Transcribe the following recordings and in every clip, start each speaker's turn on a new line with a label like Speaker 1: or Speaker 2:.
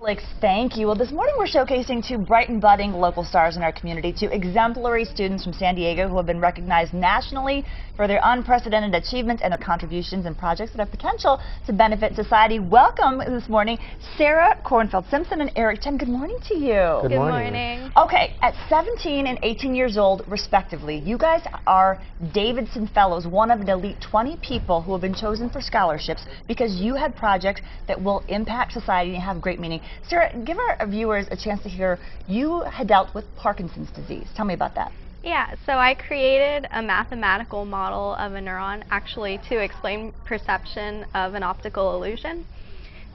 Speaker 1: Alex, thank you. Well, this morning we're showcasing two bright and budding local stars in our community, two exemplary students from San Diego who have been recognized nationally for their unprecedented achievements and their contributions and projects that have potential to benefit society. Welcome this morning, Sarah Kornfeld-Simpson and Eric Chen. Good morning to you.
Speaker 2: Good morning.
Speaker 1: Okay, at 17 and 18 years old, respectively, you guys are Davidson Fellows, one of an elite 20 people who have been chosen for scholarships because you had projects that will impact society and have great meaning. Sarah, give our viewers a chance to hear you had dealt with Parkinson's disease. Tell me about that.
Speaker 2: Yeah, so I created a mathematical model of a neuron actually to explain perception of an optical illusion.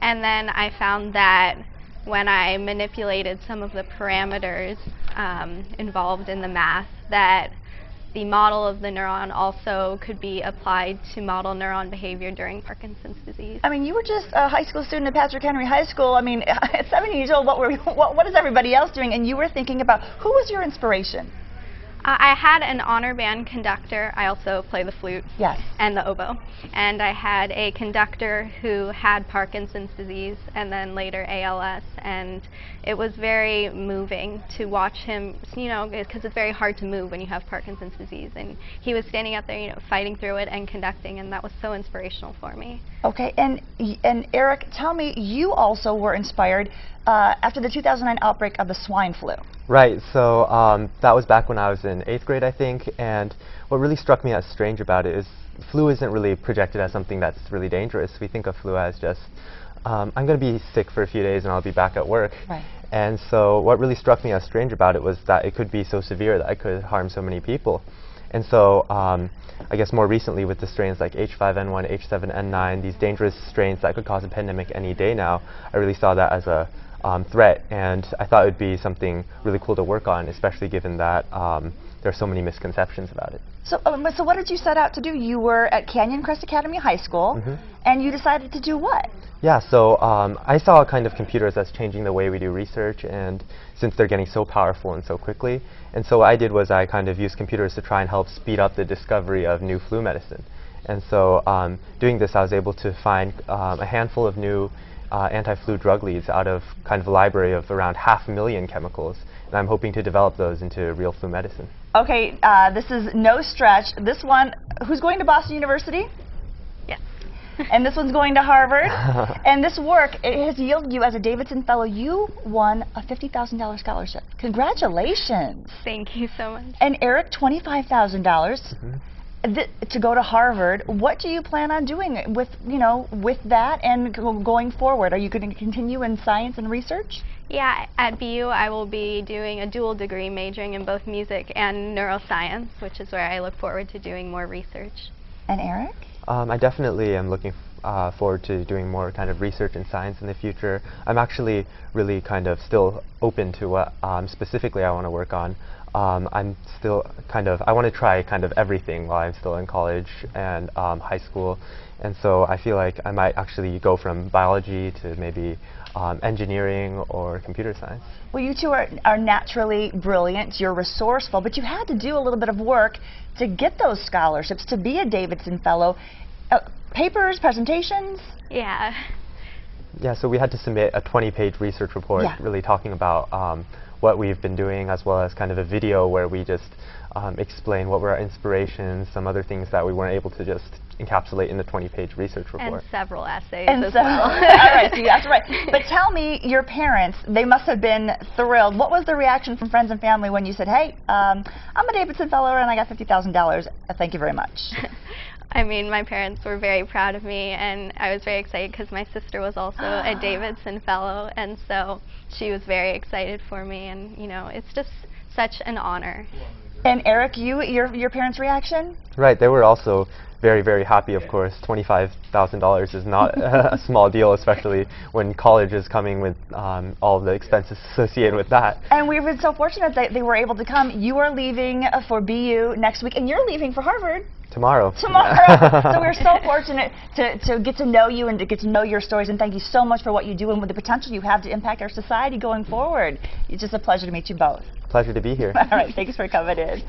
Speaker 2: And then I found that when I manipulated some of the parameters involved in the math, that the model of the neuron also could be applied to model neuron behavior during Parkinson's disease.
Speaker 1: I mean, you were just a high school student at Patrick Henry High School. I mean, at 17 years old, what is everybody else doing? And you were thinking about, who was your inspiration?
Speaker 2: I had an honor band conductor. I also play the flute and the oboe. And I had a conductor who had Parkinson's disease and then later ALS. And it was very moving to watch him, you know, because it's very hard to move when you have Parkinson's disease. And he was standing out there, you know, fighting through it and conducting, and that was so inspirational for me.
Speaker 1: Okay, and Eric, tell me, you also were inspired after the 2009 outbreak of the swine flu.
Speaker 3: Right, so that was back when I was in 8th grade, I think, and what really struck me as strange about it is flu isn't really projected as something that's really dangerous. We think of flu as just, I'm going to be sick for a few days and I'll be back at work.
Speaker 1: Right.
Speaker 3: And so what really struck me as strange about it was that it could be so severe that it could harm so many people. And so I guess more recently with the strains like H5N1, H7N9, these dangerous strains that could cause a pandemic any day now, I really saw that as a threat, and I thought it would be something really cool to work on, especially given that there are so many misconceptions about it.
Speaker 1: So, so what did you set out to do? You were at Canyon Crest Academy High School, and you decided to do what?
Speaker 3: Yeah, so I saw kind of computers that's changing the way we do research, and since they're getting so powerful and so quickly, and so what I did was I kind of used computers to try and help speed up the discovery of new flu medicine. And so doing this, I was able to find a handful of new anti-flu drug leads out of kind of a library of around 500,000 chemicals, and I'm hoping to develop those into real flu medicine.
Speaker 1: Okay, this is no stretch. This one, who's going to Boston University?
Speaker 2: Yes.
Speaker 1: And this one's going to Harvard. And this work, it has yielded you as a Davidson Fellow. You won a $50,000 scholarship. Congratulations.
Speaker 2: Thank you so much.
Speaker 1: And Eric, $25,000. To go to Harvard. What do you plan on doing with, with that and going forward? Are you going to continue in science and research?
Speaker 2: Yeah, at BU I will be doing a dual degree majoring in both music and neuroscience, which is where I look forward to doing more research.
Speaker 1: And Eric?
Speaker 3: I definitely am looking forward to doing more kind of research in science in the future. I'm actually really kind of still open to what specifically I want to work on. I'm still I want to try kind of everything while I'm still in college and high school, and so I feel like I might actually go from biology to maybe engineering or computer science.
Speaker 1: Well, you two are naturally brilliant, you're resourceful, but you had to do a little bit of work to get those scholarships, to be a Davidson Fellow. Papers, presentations?
Speaker 2: Yeah.
Speaker 3: Yeah, so we had to submit a 20-page research report really talking about what we've been doing, as well as kind of a video where we just explain what were our inspirations, some other things that we weren't able to just encapsulate in the 20-page research report.
Speaker 2: And several essays
Speaker 1: as
Speaker 2: well.
Speaker 1: All right, so that's right. But tell me, your parents, they must have been thrilled. What was the reaction from friends and family when you said, hey, I'm a Davidson Fellow and I got $50,000. Thank you very much.
Speaker 2: I mean, my parents were very proud of me, and I was very excited because my sister was also a Davidson Fellow, and so she was very excited for me, and it's just such an honor.
Speaker 1: And Eric, your parents' reaction?
Speaker 3: Right, they were also very, very happy, of course. $25,000 is not a small deal, especially when college is coming with all the expenses associated with that.
Speaker 1: And we've been so fortunate that they were able to come. You are leaving for BU next week, and you're leaving for Harvard.
Speaker 3: Tomorrow.
Speaker 1: So we're so fortunate to get to know you and to get to know your stories, and thank you so much for what you do and with the potential you have to impact our society going forward. It's just a pleasure to meet you both.
Speaker 3: Pleasure to be here.
Speaker 1: All right, thanks for coming in.